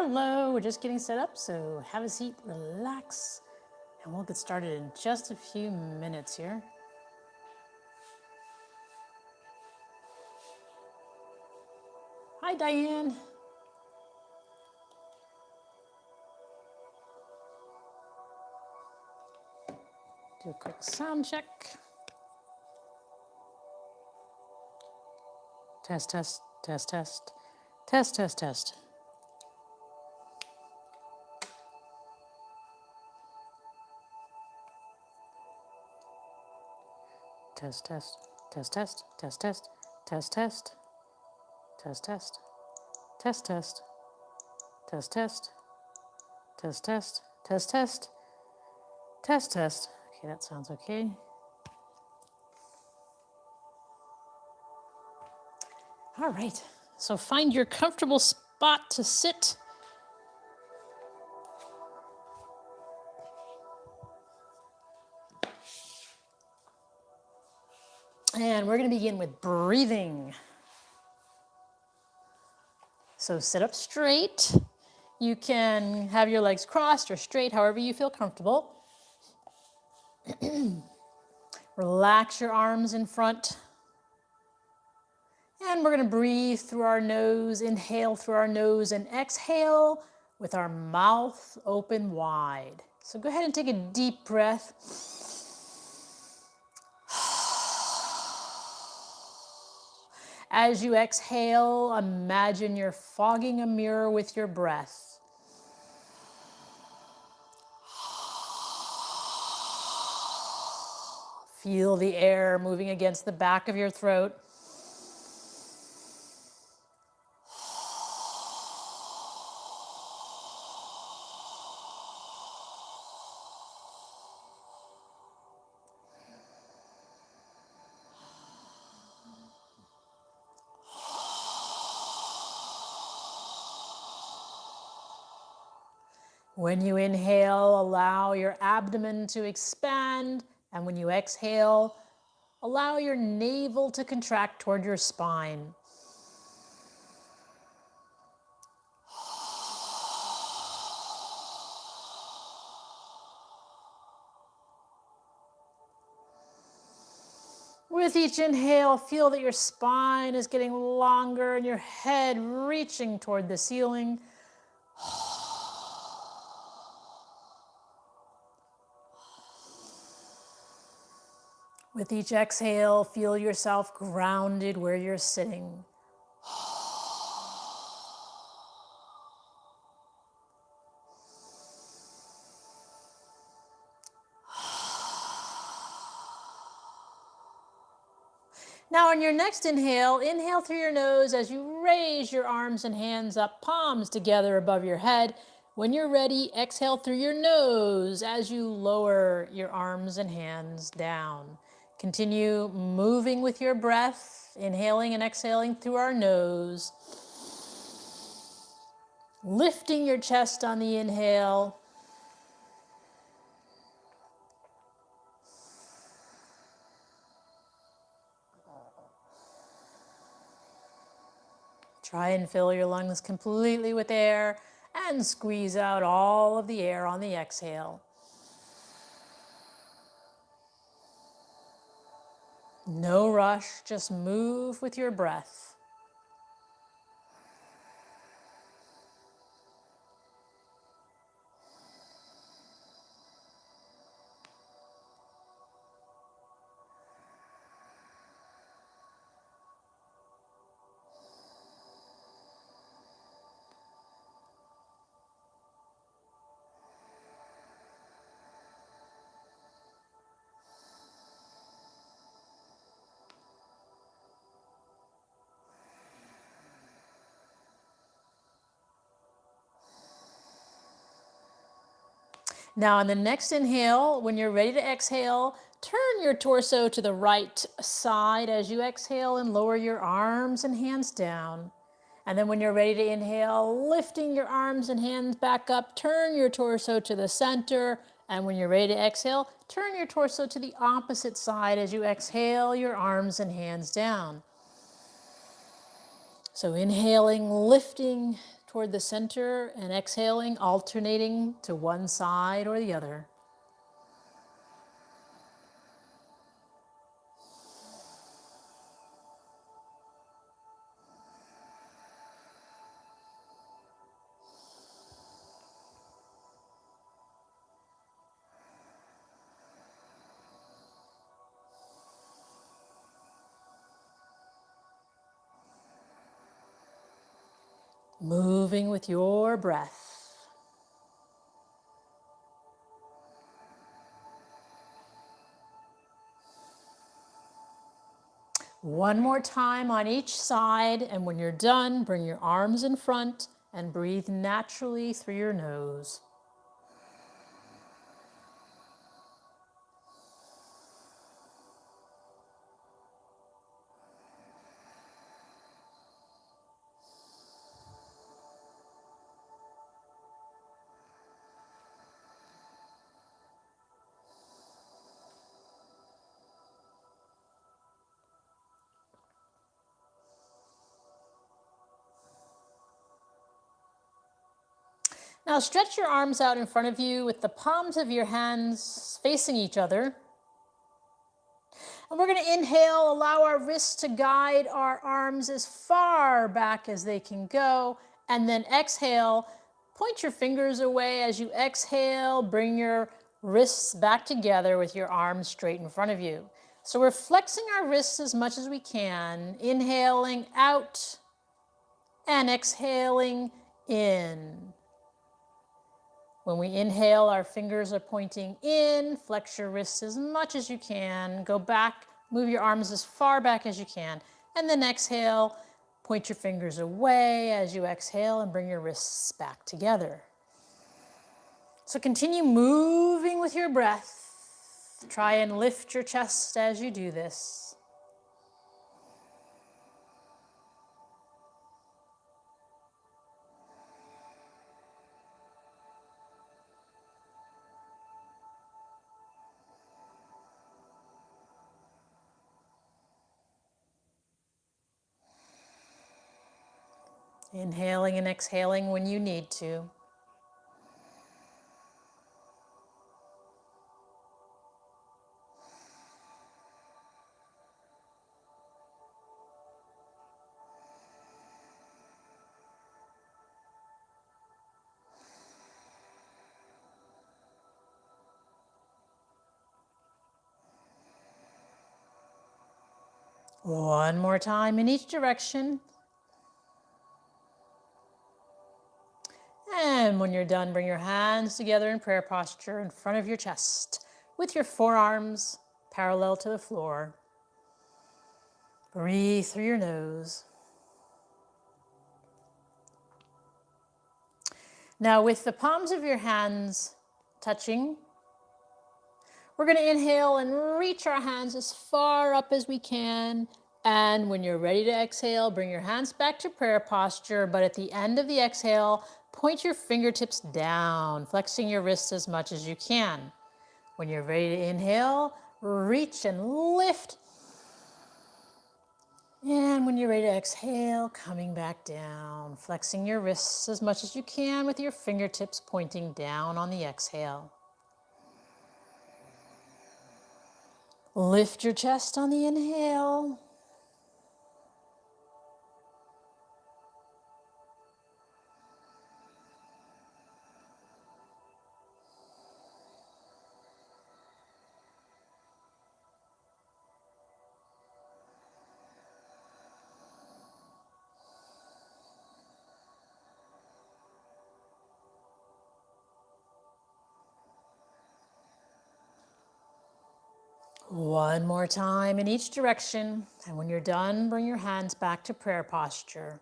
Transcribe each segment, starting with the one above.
Hello, we're just getting set up, so have a seat, relax, and we'll get started in just a few minutes here. Hi, Diane. Do a quick sound check. Test, test, test, test, test, test, test. Test, test, test, test, test, test, test, test, test, test, test, test, test, test, test, test, test, test, test, test. Okay, that sounds okay. All right, so find your comfortable spot to sit. And we're going to begin with breathing. So sit up straight. You can have your legs crossed or straight, however you feel comfortable. Relax your arms in front. And we're going to breathe through our nose, inhale through our nose, and exhale with our mouth open wide. So go ahead and take a deep breath. As you exhale, imagine you're fogging a mirror with your breath. Feel the air moving against the back of your throat. When you inhale, allow your abdomen to expand, and when you exhale, allow your navel to contract toward your spine. With each inhale, feel that your spine is getting longer and your head reaching toward the ceiling. With each exhale, feel yourself grounded where you're sitting. Now on your next inhale, inhale through your nose as you raise your arms and hands up, palms together above your head. When you're ready, exhale through your nose as you lower your arms and hands down. Continue moving with your breath, inhaling and exhaling through our nose. Lifting your chest on the inhale. Try and fill your lungs completely with air and squeeze out all of the air on the exhale. No rush, just move with your breath. Now on the next inhale, when you're ready to exhale, turn your torso to the right side as you exhale and lower your arms and hands down. And then when you're ready to inhale, lifting your arms and hands back up, turn your torso to the center. And when you're ready to exhale, turn your torso to the opposite side as you exhale your arms and hands down. So inhaling, lifting toward the center and exhaling, alternating to one side or the other. Moving with your breath. One more time on each side, and when you're done, bring your arms in front and breathe naturally through your nose. Now stretch your arms out in front of you with the palms of your hands facing each other. And we're going to inhale, allow our wrists to guide our arms as far back as they can go. And then exhale, point your fingers away as you exhale, bring your wrists back together with your arms straight in front of you. So we're flexing our wrists as much as we can, inhaling out and exhaling in. When we inhale, our fingers are pointing in. Flex your wrists as much as you can. Go back, move your arms as far back as you can. And then exhale, point your fingers away as you exhale and bring your wrists back together. So continue moving with your breath. Try and lift your chest as you do this. Inhaling and exhaling when you need to. One more time in each direction. And when you're done, bring your hands together in prayer posture in front of your chest with your forearms parallel to the floor. Breathe through your nose. Now with the palms of your hands touching, we're going to inhale and reach our hands as far up as we can. And when you're ready to exhale, bring your hands back to prayer posture. But at the end of the exhale, point your fingertips down, flexing your wrists as much as you can. When you're ready to inhale, reach and lift. And when you're ready to exhale, coming back down, flexing your wrists as much as you can with your fingertips pointing down on the exhale. Lift your chest on the inhale. One more time in each direction, and when you're done, bring your hands back to prayer posture.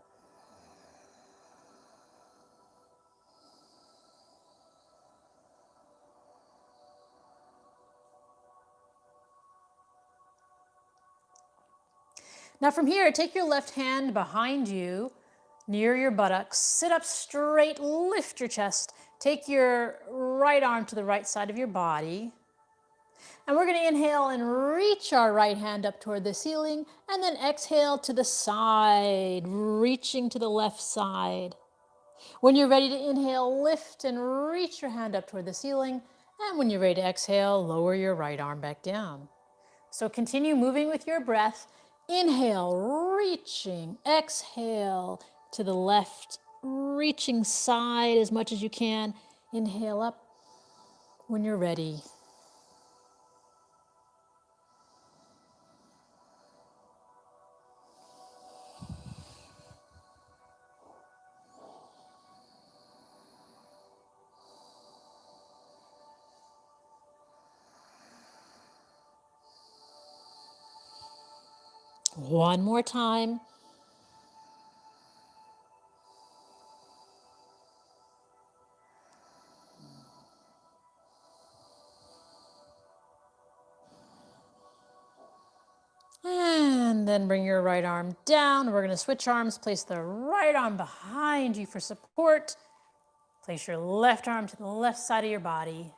Now from here, take your left hand behind you, near your buttocks, sit up straight, lift your chest, take your right arm to the right side of your body. And we're going to inhale and reach our right hand up toward the ceiling, and then exhale to the side, reaching to the left side. When you're ready to inhale, lift and reach your hand up toward the ceiling. And when you're ready to exhale, lower your right arm back down. So continue moving with your breath. Inhale, reaching. Exhale to the left, reaching side as much as you can. Inhale up when you're ready. One more time. And then bring your right arm down. We're going to switch arms. Place the right arm behind you for support. Place your left arm to the left side of your body.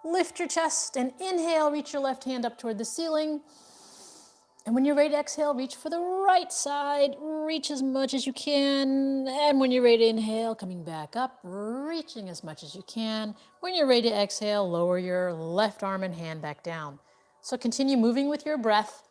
Lift your chest and inhale. Reach your left hand up toward the ceiling. And when you're ready to exhale, reach for the right side. Reach as much as you can. And when you're ready to inhale, coming back up, reaching as much as you can. When you're ready to exhale, lower your left arm and hand back down. So continue moving with your breath.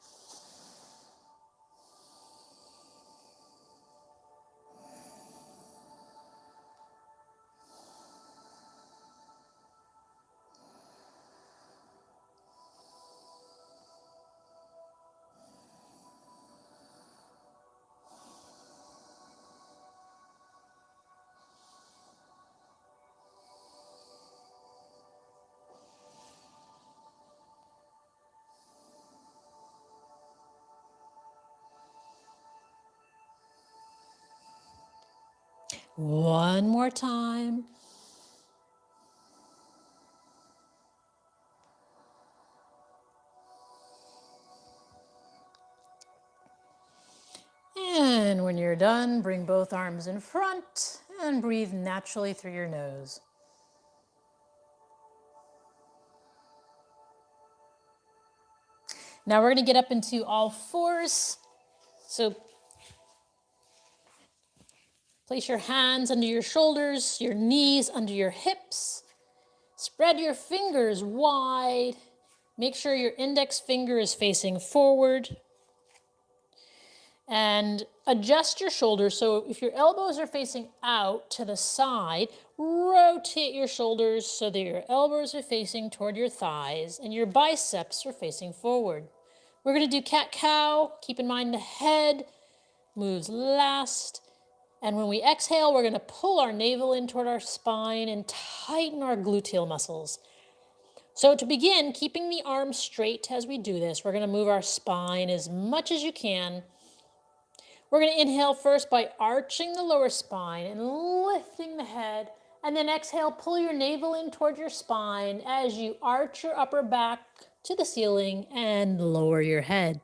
One more time. And when you're done, bring both arms in front and breathe naturally through your nose. Now we're going to get up into all fours. So place your hands under your shoulders, your knees under your hips. Spread your fingers wide. Make sure your index finger is facing forward. And adjust your shoulders. So if your elbows are facing out to the side, rotate your shoulders so that your elbows are facing toward your thighs and your biceps are facing forward. We're going to do cat-cow. Keep in mind the head moves last. And when we exhale, we're going to pull our navel in toward our spine and tighten our gluteal muscles. So to begin, keeping the arms straight as we do this, we're going to move our spine as much as you can. We're going to inhale first by arching the lower spine and lifting the head. And then exhale, pull your navel in toward your spine as you arch your upper back to the ceiling and lower your head.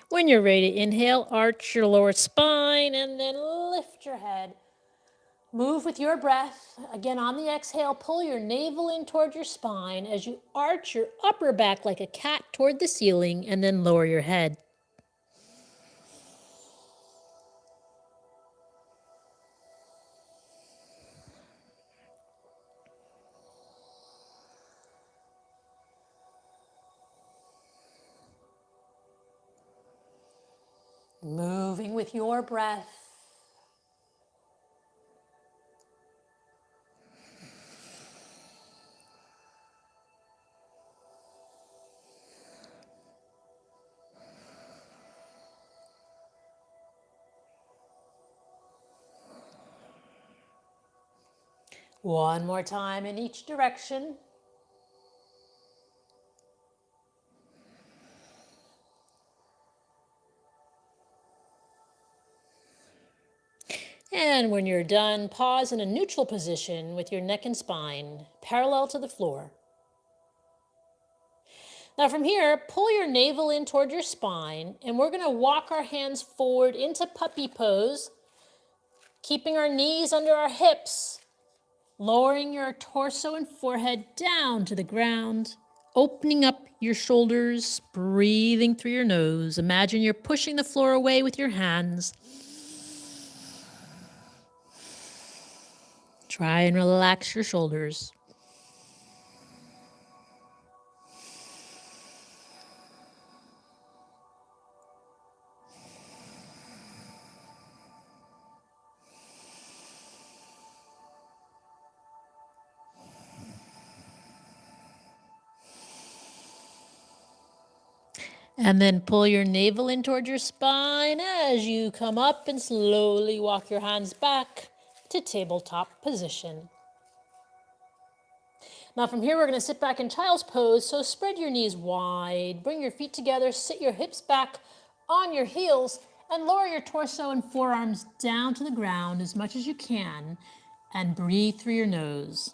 When you're ready to inhale, arch your lower spine and then lift your head. Move with your breath. Again, on the exhale, pull your navel in toward your spine as you arch your upper back like a cat toward the ceiling and then lower your head. Moving with your breath. One more time in each direction. And when you're done, pause in a neutral position with your neck and spine parallel to the floor. Now from here, pull your navel in toward your spine, and we're going to walk our hands forward into puppy pose, keeping our knees under our hips, lowering your torso and forehead down to the ground, opening up your shoulders, breathing through your nose. Imagine you're pushing the floor away with your hands. Try and relax your shoulders. And then pull your navel in toward your spine as you come up and slowly walk your hands back to tabletop position. Now from here, we're going to sit back in child's pose. So spread your knees wide, bring your feet together, sit your hips back on your heels, and lower your torso and forearms down to the ground as much as you can, and breathe through your nose.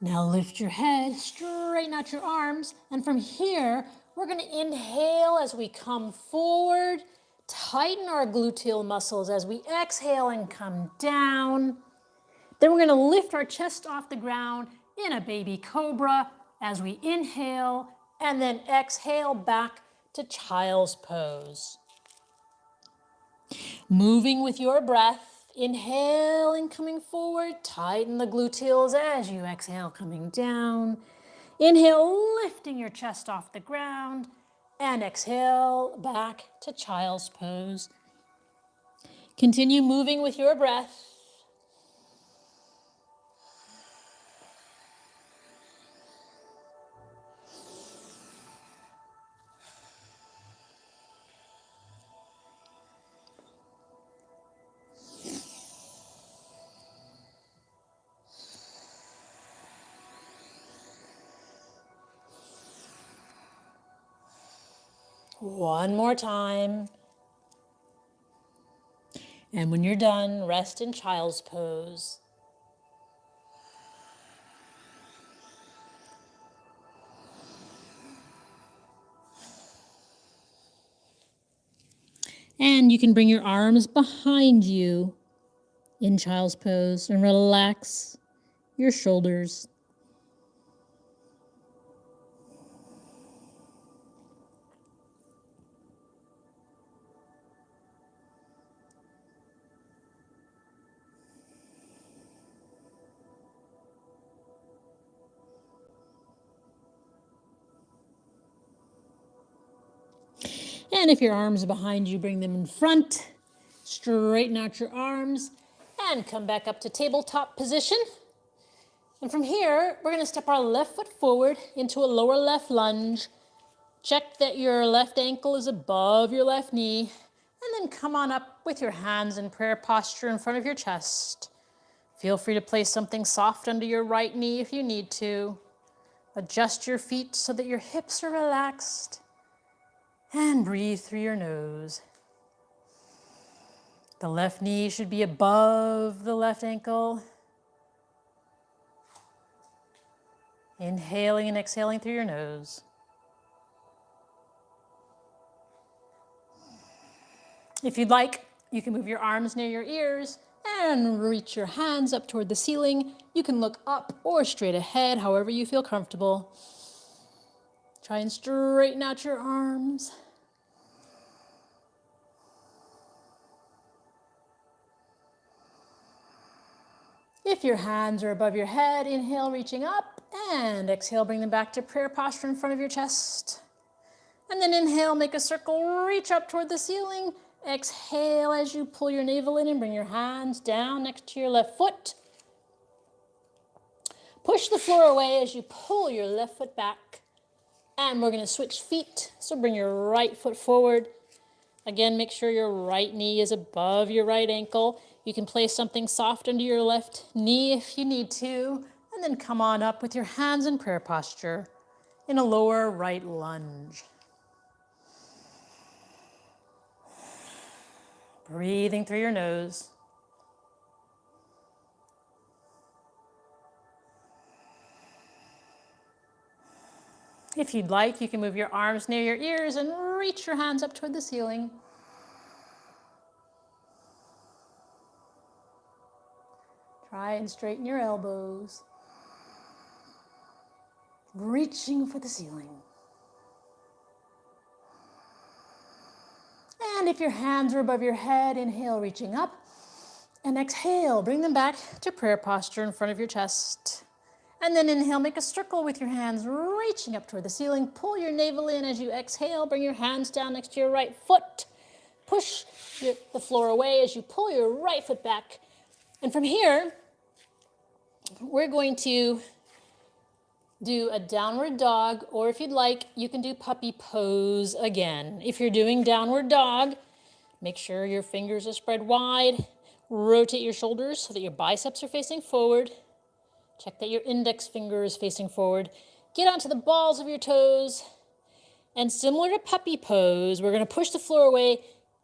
Now lift your head, straighten out your arms, and from here, we're going to inhale as we come forward, tighten our gluteal muscles as we exhale and come down. Then we're going to lift our chest off the ground in a baby cobra as we inhale, and then exhale back to child's pose. Moving with your breath. Inhale and coming forward, tighten the gluteals as you exhale, coming down. Inhale, lifting your chest off the ground, and exhale back to child's pose. Continue moving with your breath. One more time. And when you're done, rest in child's pose. And you can bring your arms behind you in child's pose and relax your shoulders. And if your arms are behind you, bring them in front. Straighten out your arms and come back up to tabletop position. And from here, we're going to step our left foot forward into a lower left lunge. Check that your left ankle is above your left knee. And then come on up with your hands in prayer posture in front of your chest. Feel free to place something soft under your right knee if you need to. Adjust your feet so that your hips are relaxed. And breathe through your nose. The left knee should be above the left ankle. Inhaling and exhaling through your nose. If you'd like, you can move your arms near your ears and reach your hands up toward the ceiling. You can look up or straight ahead, however you feel comfortable. Try and straighten out your arms. If your hands are above your head, inhale, reaching up, and exhale, bring them back to prayer posture in front of your chest. And then inhale, make a circle, reach up toward the ceiling. Exhale as you pull your navel in and bring your hands down next to your left foot. Push the floor away as you pull your left foot back. And we're going to switch feet. So bring your right foot forward. Again, make sure your right knee is above your right ankle. You can place something soft under your left knee if you need to. And then come on up with your hands in prayer posture in a lower right lunge. Breathing through your nose. If you'd like, you can move your arms near your ears and reach your hands up toward the ceiling. Try and straighten your elbows. Reaching for the ceiling. And if your hands are above your head, inhale, reaching up. And exhale, bring them back to prayer posture in front of your chest. And then inhale, make a circle with your hands reaching up toward the ceiling. Pull your navel in as you exhale. Bring your hands down next to your right foot. Push the floor away as you pull your right foot back. And from here, we're going to do a downward dog, or if you'd like, you can do puppy pose again. If you're doing downward dog, make sure your fingers are spread wide. Rotate your shoulders so that your biceps are facing forward. Check that your index finger is facing forward. Get onto the balls of your toes. And similar to puppy pose, we're going to push the floor away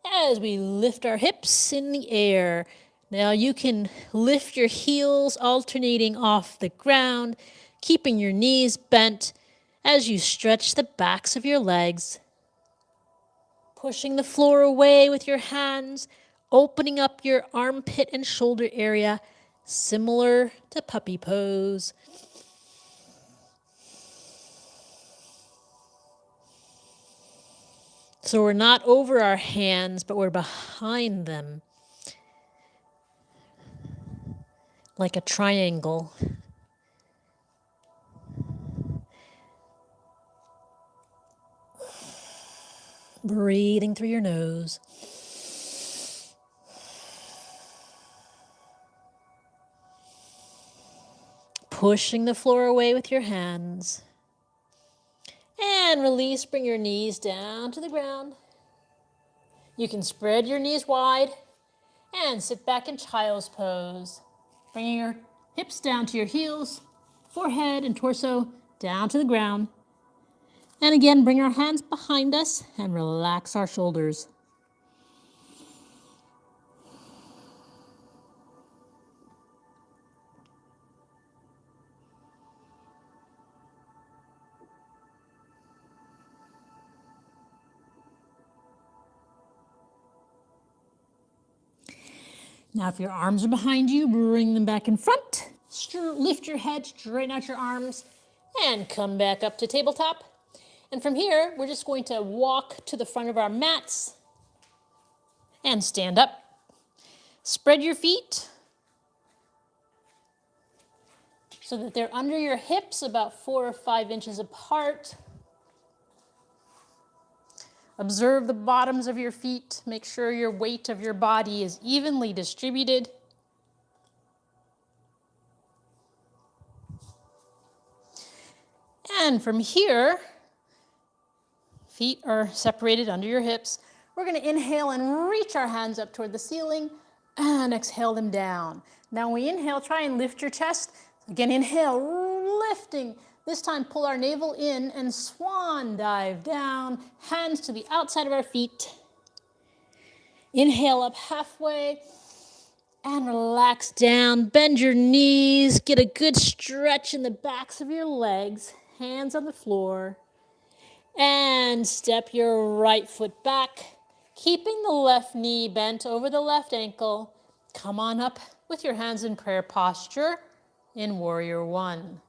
as we lift our hips in the air. Now you can lift your heels alternating off the ground, keeping your knees bent as you stretch the backs of your legs. Pushing the floor away with your hands, opening up your armpit and shoulder area, similar to puppy pose. So we're not over our hands, but we're behind them, like a triangle. Breathing through your nose. Pushing the floor away with your hands. And release, bring your knees down to the ground. You can spread your knees wide and sit back in child's pose. Bringing your hips down to your heels, forehead and torso down to the ground. And again, bring our hands behind us and relax our shoulders. Now, if your arms are behind you, bring them back in front. Lift your head, straighten out your arms, and come back up to tabletop. And from here, we're just going to walk to the front of our mats and stand up. Spread your feet so that they're under your hips, about 4 or 5 inches apart. Observe the bottoms of your feet. Make sure your weight of your body is evenly distributed. And from here, feet are separated under your hips. We're going to inhale and reach our hands up toward the ceiling and exhale them down. Now when we inhale, try and lift your chest. Again, inhale, lifting. This time, pull our navel in and swan dive down, hands to the outside of our feet. Inhale up halfway and relax down. Bend your knees, get a good stretch in the backs of your legs, hands on the floor. And step your right foot back, keeping the left knee bent over the left ankle. Come on up with your hands in prayer posture in Warrior One.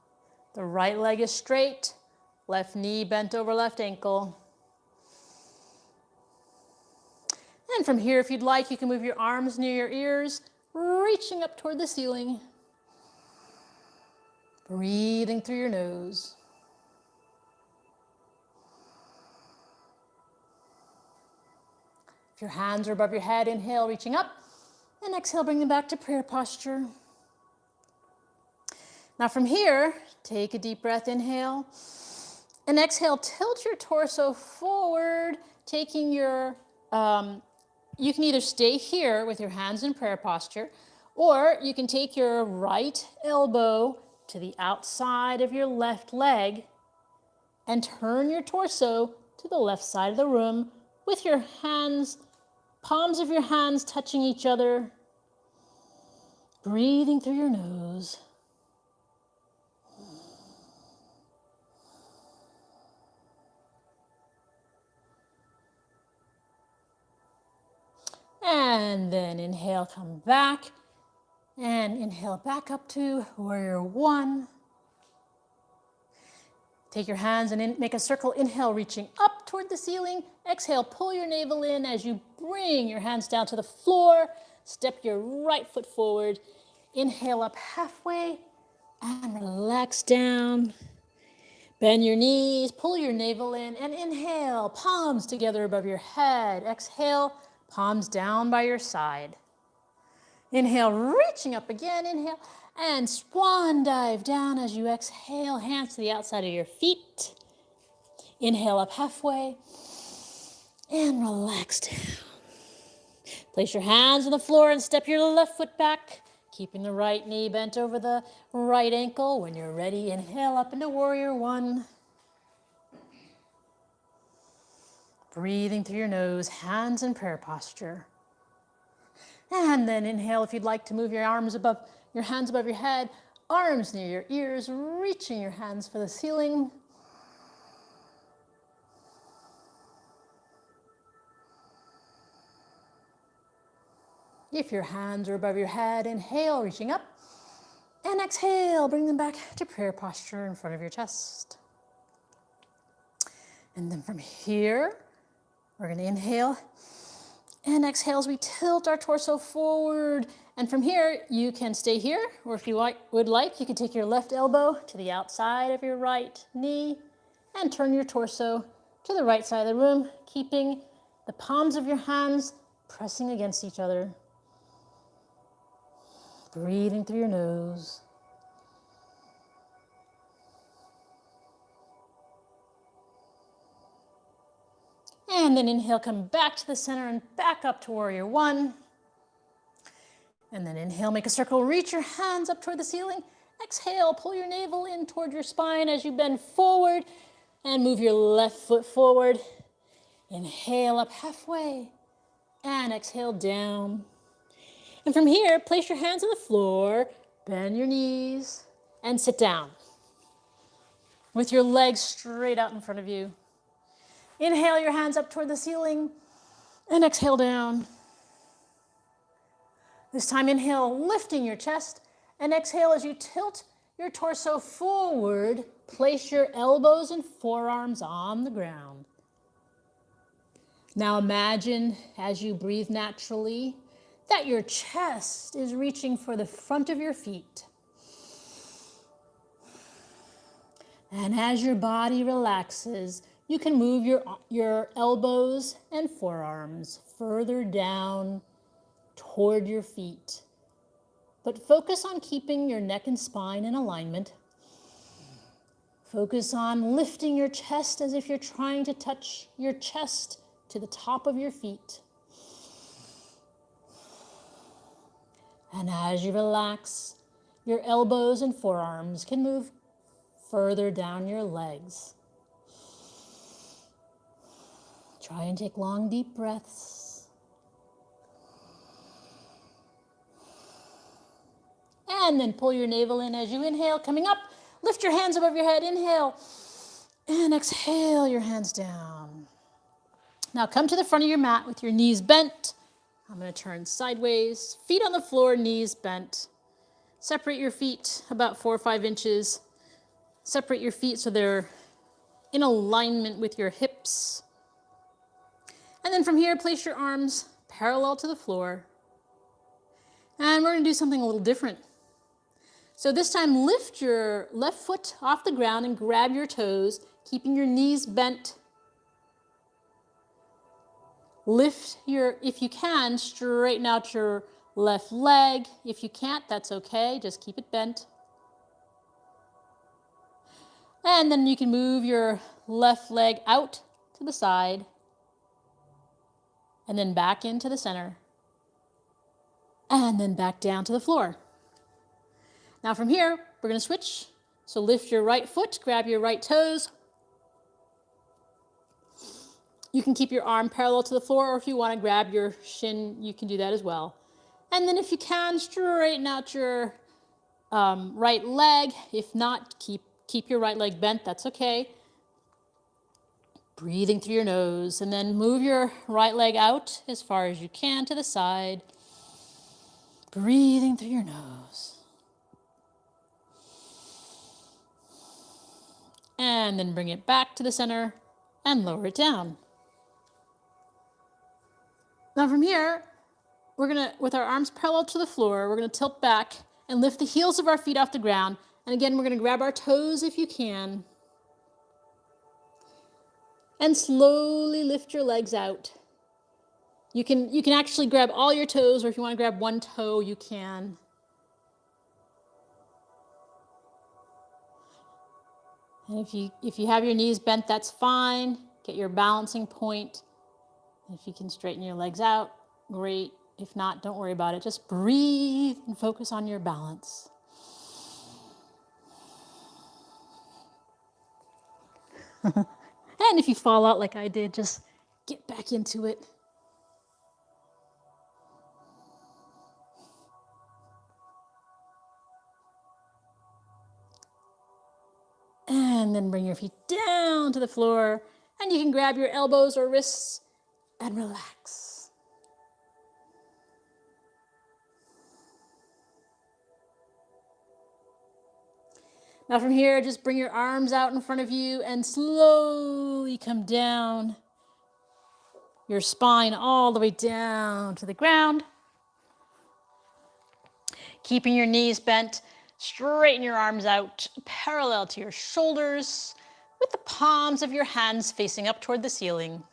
The right leg is straight, left knee bent over left ankle. And from here, if you'd like, you can move your arms near your ears, reaching up toward the ceiling. Breathing through your nose. If your hands are above your head, inhale, reaching up, and exhale, bring them back to prayer posture. Now from here, take a deep breath, inhale, and exhale, tilt your torso forward, taking your, you can either stay here with your hands in prayer posture, or you can take your right elbow to the outside of your left leg and turn your torso to the left side of the room with your hands, palms of your hands touching each other, breathing through your nose. And then inhale, come back. And inhale back up to warrior one. Take your hands and make a circle. Inhale, reaching up toward the ceiling. Exhale, pull your navel in as you bring your hands down to the floor. Step your right foot forward. Inhale up halfway and relax down. Bend your knees, pull your navel in, and inhale, palms together above your head. Exhale, palms down by your side. Inhale, reaching up again. Inhale, and swan dive down as you exhale, hands to the outside of your feet. Inhale up halfway, and relax down. Place your hands on the floor and step your left foot back, keeping the right knee bent over the right ankle. When you're ready, inhale up into warrior one. Breathing through your nose, hands in prayer posture. And then inhale if you'd like to move your hands above your head, arms near your ears, reaching your hands for the ceiling. If your hands are above your head, inhale, reaching up. And exhale, bring them back to prayer posture in front of your chest. And then from here, we're going to inhale and exhale as we tilt our torso forward. And from here, you can stay here, or if you would like, you can take your left elbow to the outside of your right knee and turn your torso to the right side of the room, keeping the palms of your hands pressing against each other. Breathing through your nose. And then inhale, come back to the center and back up to warrior one. And then inhale, make a circle, reach your hands up toward the ceiling. Exhale, pull your navel in toward your spine as you bend forward and move your left foot forward. Inhale up halfway and exhale down. And from here, place your hands on the floor, bend your knees, and sit down with your legs straight out in front of you. Inhale your hands up toward the ceiling and exhale down. This time inhale, lifting your chest, and exhale as you tilt your torso forward. Place your elbows and forearms on the ground. Now imagine as you breathe naturally that your chest is reaching for the front of your feet. And as your body relaxes, you can move your elbows and forearms further down toward your feet. But focus on keeping your neck and spine in alignment. Focus on lifting your chest as if you're trying to touch your chest to the top of your feet. And as you relax, your elbows and forearms can move further down your legs. Try and take long, deep breaths. And then pull your navel in as you inhale, coming up. Lift your hands above your head, inhale. And exhale your hands down. Now come to the front of your mat with your knees bent. I'm going to turn sideways, feet on the floor, knees bent. Separate your feet about 4 or 5 inches. Separate your feet so they're in alignment with your hips. And then from here, place your arms parallel to the floor. And we're going to do something a little different. So this time, lift your left foot off the ground and grab your toes, keeping your knees bent. If you can, straighten out your left leg. If you can't, that's okay. Just keep it bent. And then you can move your left leg out to the side and then back into the center and then back down to the floor. Now from here, we're going to switch. So lift your right foot, grab your right toes. You can keep your arm parallel to the floor, or if you want to grab your shin, you can do that as well. And then if you can, straighten out your right leg. If not, keep your right leg bent, that's okay. Breathing through your nose, and then move your right leg out as far as you can to the side. Breathing through your nose. And then bring it back to the center and lower it down. Now from here, we're gonna, with our arms parallel to the floor, we're gonna tilt back and lift the heels of our feet off the ground. And again, we're gonna grab our toes if you can. And slowly lift your legs out. You can actually grab all your toes, or if you want to grab one toe, you can. And if you have your knees bent, that's fine. Get your balancing point. If you can straighten your legs out, great. If not, don't worry about it. Just breathe and focus on your balance. And if you fall out like I did, just get back into it. And then bring your feet down to the floor, and you can grab your elbows or wrists and relax. Now from here, just bring your arms out in front of you and slowly come down your spine all the way down to the ground. Keeping your knees bent, straighten your arms out parallel to your shoulders with the palms of your hands facing up toward the ceiling.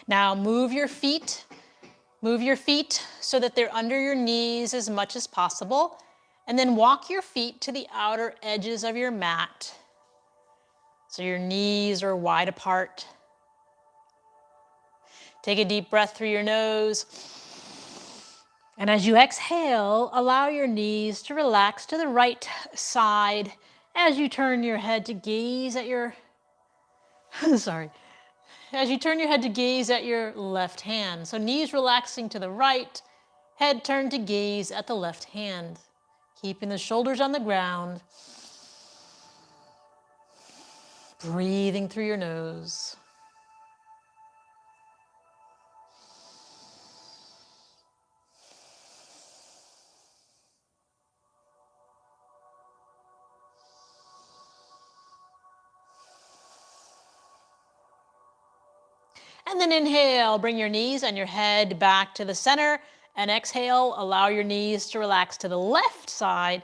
Now move your feet so that they're under your knees as much as possible, and then walk your feet to the outer edges of your mat so your knees are wide apart. Take a deep breath through your nose, and as you exhale, allow your knees to relax to the right side as you turn your head to gaze at your as you turn your head to gaze at your left hand. So knees relaxing to the right, head turned to gaze at the left hand. Keeping the shoulders on the ground. Breathing through your nose. And then inhale, bring your knees and your head back to the center. And exhale, allow your knees to relax to the left side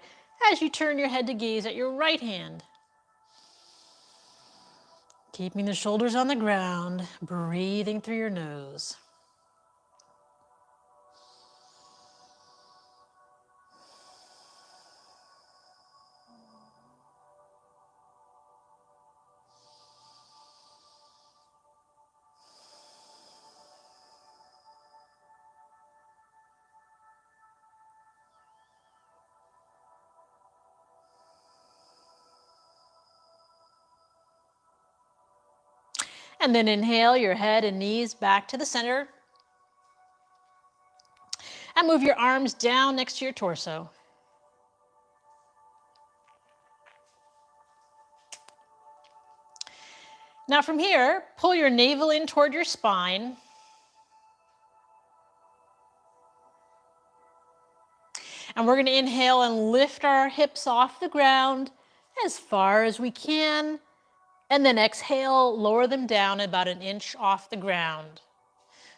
as you turn your head to gaze at your right hand. Keeping the shoulders on the ground, breathing through your nose. And then inhale your head and knees back to the center. And move your arms down next to your torso. Now from here, pull your navel in toward your spine. And we're going to inhale and lift our hips off the ground as far as we can. And then exhale, lower them down about an inch off the ground.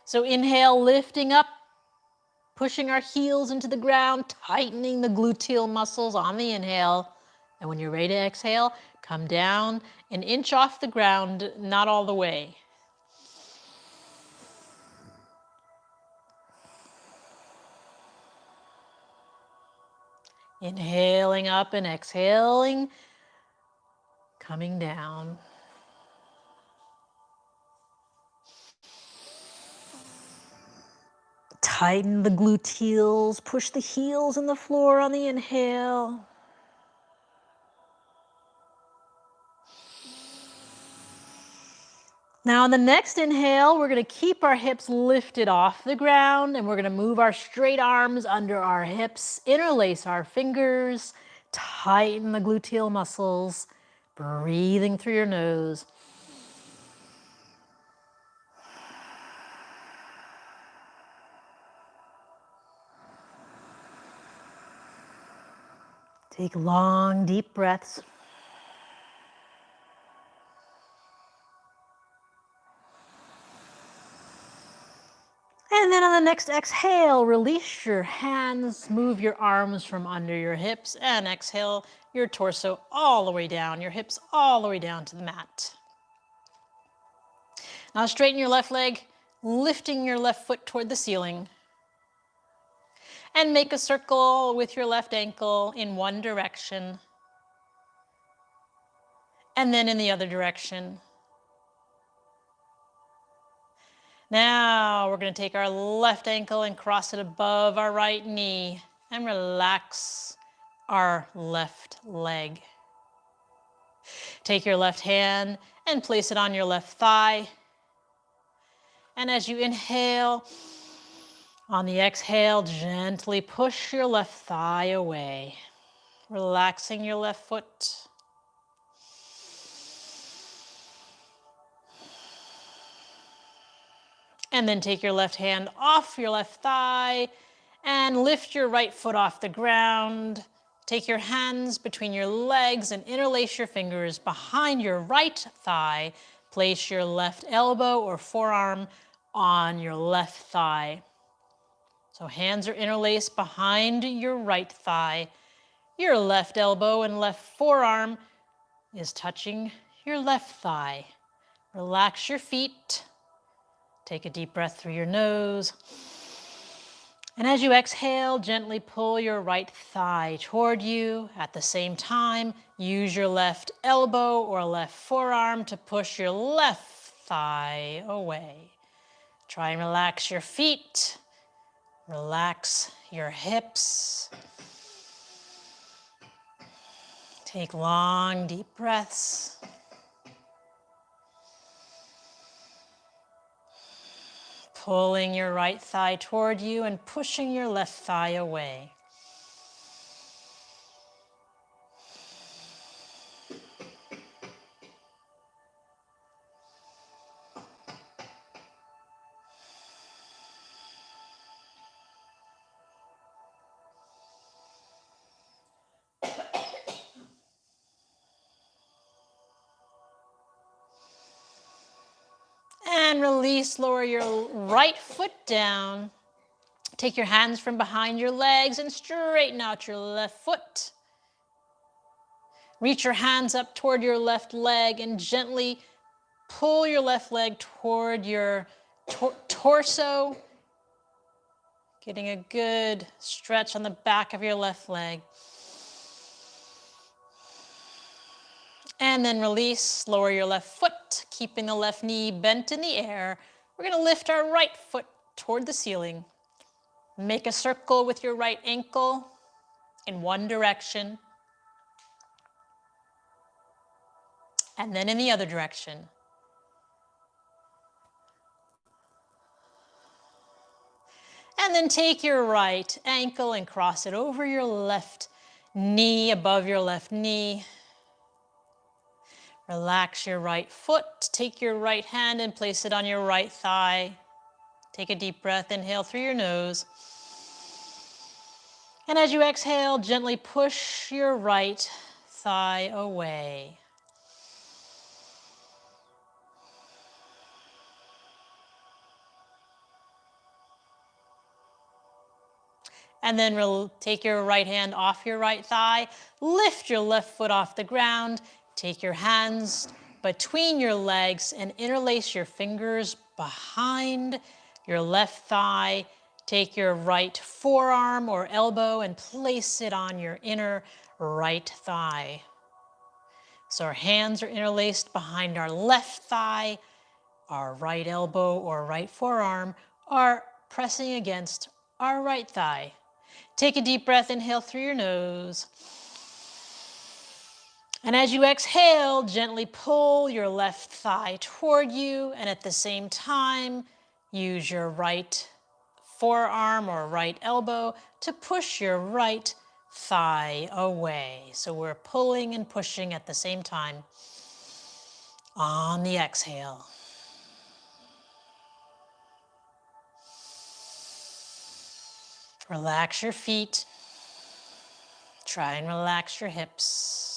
So inhale, lifting up, pushing our heels into the ground, tightening the gluteal muscles on the inhale. And when you're ready to exhale, come down an inch off the ground, not all the way. Inhaling up and exhaling, coming down. Tighten the gluteals, push the heels in the floor on the inhale. Now on the next inhale, we're going to keep our hips lifted off the ground and we're going to move our straight arms under our hips, interlace our fingers, tighten the gluteal muscles, breathing through your nose. Take long, deep breaths. And then on the next exhale, release your hands, move your arms from under your hips, and exhale your torso all the way down, your hips all the way down to the mat. Now straighten your left leg, lifting your left foot toward the ceiling. And make a circle with your left ankle in one direction, and then in the other direction. Now we're going to take our left ankle and cross it above our right knee and relax our left leg. Take your left hand and place it on your left thigh. And as you inhale, on the exhale, gently push your left thigh away, relaxing your left foot. And then take your left hand off your left thigh and lift your right foot off the ground. Take your hands between your legs and interlace your fingers behind your right thigh. Place your left elbow or forearm on your left thigh. So hands are interlaced behind your right thigh. Your left elbow and left forearm is touching your left thigh. Relax your feet. Take a deep breath through your nose. And as you exhale, gently pull your right thigh toward you. At the same time, use your left elbow or left forearm to push your left thigh away. Try and relax your feet. Relax your hips. Take long, deep breaths. Pulling your right thigh toward you and pushing your left thigh away. And release, lower your right foot down. Take your hands from behind your legs and straighten out your left foot. Reach your hands up toward your left leg and gently pull your left leg toward your torso, getting a good stretch on the back of your left leg. And then release, lower your left foot, keeping the left knee bent in the air. We're going to lift our right foot toward the ceiling. Make a circle with your right ankle in one direction, and then in the other direction. And then take your right ankle and cross it over your left knee, above your left knee. Relax your right foot. Take your right hand and place it on your right thigh. Take a deep breath. Inhale through your nose. And as you exhale, gently push your right thigh away. And then take your right hand off your right thigh. Lift your left foot off the ground. Take your hands between your legs and interlace your fingers behind your left thigh. Take your right forearm or elbow and place it on your inner right thigh. So our hands are interlaced behind our left thigh. Our right elbow or right forearm are pressing against our right thigh. Take a deep breath. Inhale through your nose. And as you exhale, gently pull your left thigh toward you, and at the same time, use your right forearm or right elbow to push your right thigh away. So we're pulling and pushing at the same time on the exhale. Relax your feet. Try and relax your hips.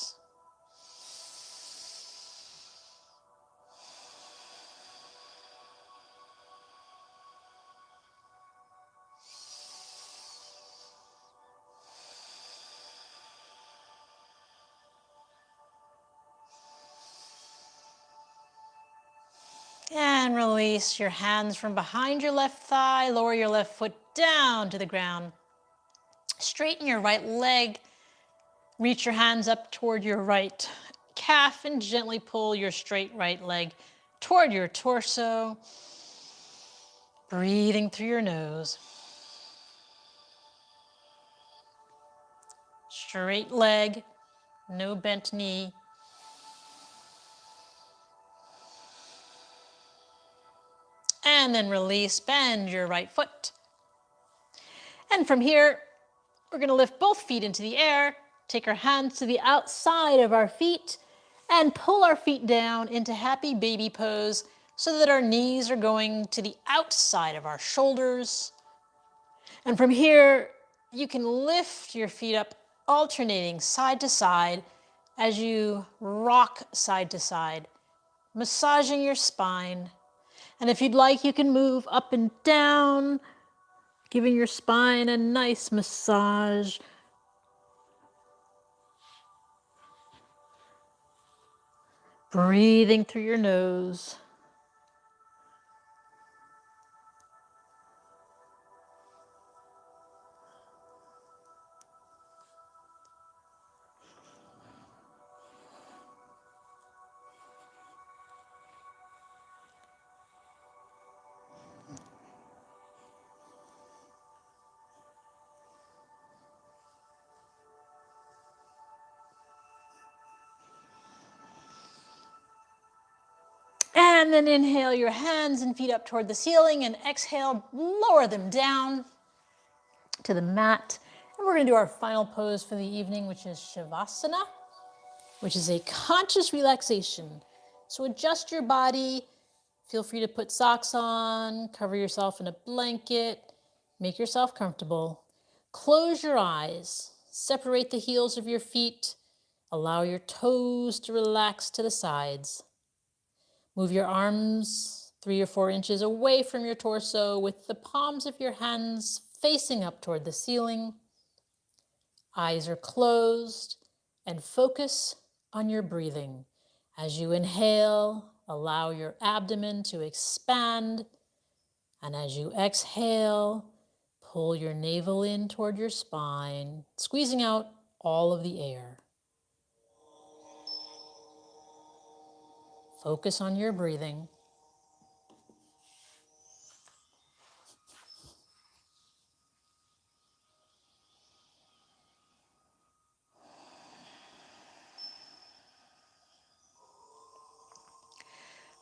And release your hands from behind your left thigh. Lower your left foot down to the ground. Straighten your right leg. Reach your hands up toward your right calf and gently pull your straight right leg toward your torso. Breathing through your nose. Straight leg, no bent knee. And then release, bend your right foot. And from here, we're gonna lift both feet into the air, take our hands to the outside of our feet, and pull our feet down into happy baby pose so that our knees are going to the outside of our shoulders. And from here, you can lift your feet up, alternating side to side as you rock side to side, massaging your spine. And if you'd like, you can move up and down, giving your spine a nice massage. Breathing through your nose. And then inhale your hands and feet up toward the ceiling, and exhale, lower them down to the mat. And we're gonna do our final pose for the evening, which is Shavasana, which is a conscious relaxation. So adjust your body. Feel free to put socks on, cover yourself in a blanket, make yourself comfortable. Close your eyes, separate the heels of your feet, allow your toes to relax to the sides. Move your arms 3 or 4 inches away from your torso with the palms of your hands facing up toward the ceiling. Eyes are closed, and focus on your breathing. As you inhale, allow your abdomen to expand, and as you exhale, pull your navel in toward your spine, squeezing out all of the air. Focus on your breathing.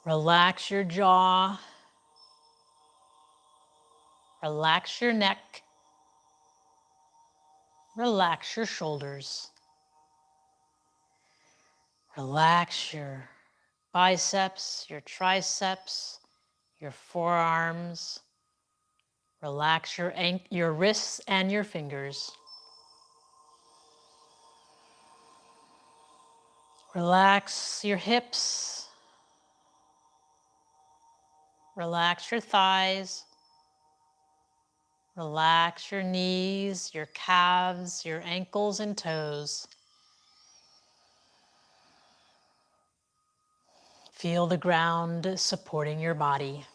Relax your jaw. Relax your neck. Relax your shoulders. Relax your biceps, your triceps, your forearms. Relax your wrists and your fingers. Relax your hips. Relax your thighs. Relax your knees, your calves, your ankles and toes. Feel the ground supporting your body.